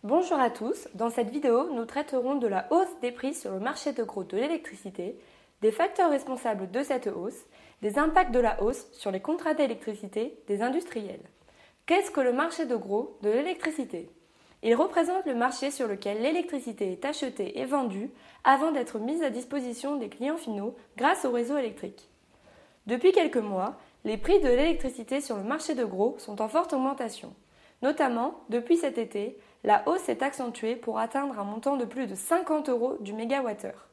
Bonjour à tous, dans cette vidéo, nous traiterons de la hausse des prix sur le marché de gros de l'électricité, des facteurs responsables de cette hausse, des impacts de la hausse sur les contrats d'électricité des industriels. Qu'est-ce que le marché de gros de l'électricité ? Il représente le marché sur lequel l'électricité est achetée et vendue avant d'être mise à disposition des clients finaux grâce au réseau électrique. Depuis quelques mois, les prix de l'électricité sur le marché de gros sont en forte augmentation. Notamment, depuis cet été, la hausse s'est accentuée pour atteindre un montant de plus de 50 € du mégawattheure.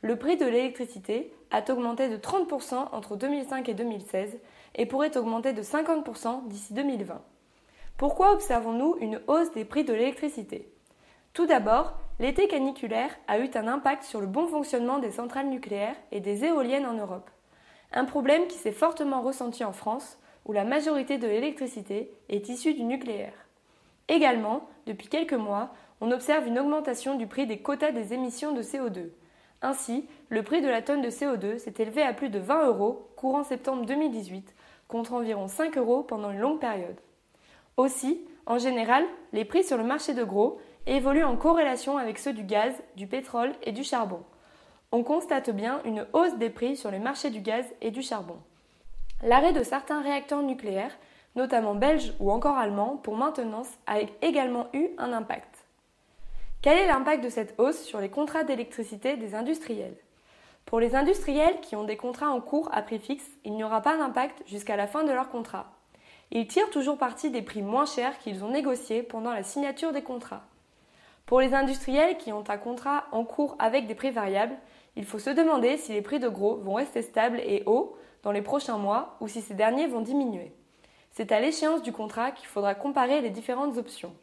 Le prix de l'électricité a augmenté de 30% entre 2005 et 2016 et pourrait augmenter de 50% d'ici 2020. Pourquoi observons-nous une hausse des prix de l'électricité ? Tout d'abord, l'été caniculaire a eu un impact sur le bon fonctionnement des centrales nucléaires et des éoliennes en Europe. Un problème qui s'est fortement ressenti en France, où la majorité de l'électricité est issue du nucléaire. Également, depuis quelques mois, on observe une augmentation du prix des quotas des émissions de CO2. Ainsi, le prix de la tonne de CO2 s'est élevé à plus de 20 € courant septembre 2018, contre environ 5 € pendant une longue période. Aussi, en général, les prix sur le marché de gros évoluent en corrélation avec ceux du gaz, du pétrole et du charbon. On constate bien une hausse des prix sur les marchés du gaz et du charbon. L'arrêt de certains réacteurs nucléaires, notamment belges ou encore allemands, pour maintenance a également eu un impact. Quel est l'impact de cette hausse sur les contrats d'électricité des industriels ? Pour les industriels qui ont des contrats en cours à prix fixe, il n'y aura pas d'impact jusqu'à la fin de leur contrat. Ils tirent toujours parti des prix moins chers qu'ils ont négociés pendant la signature des contrats. Pour les industriels qui ont un contrat en cours avec des prix variables, il faut se demander si les prix de gros vont rester stables et hauts dans les prochains mois ou si ces derniers vont diminuer. C'est à l'échéance du contrat qu'il faudra comparer les différentes options.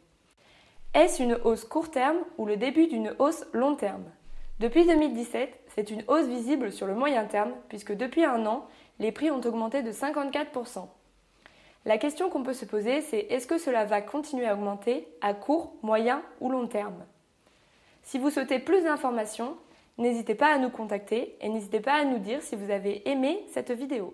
Est-ce une hausse court terme ou le début d'une hausse long terme ? Depuis 2017, c'est une hausse visible sur le moyen terme puisque depuis un an, les prix ont augmenté de 54%. La question qu'on peut se poser, c'est est-ce que cela va continuer à augmenter à court, moyen ou long terme ? Si vous souhaitez plus d'informations, n'hésitez pas à nous contacter et n'hésitez pas à nous dire si vous avez aimé cette vidéo.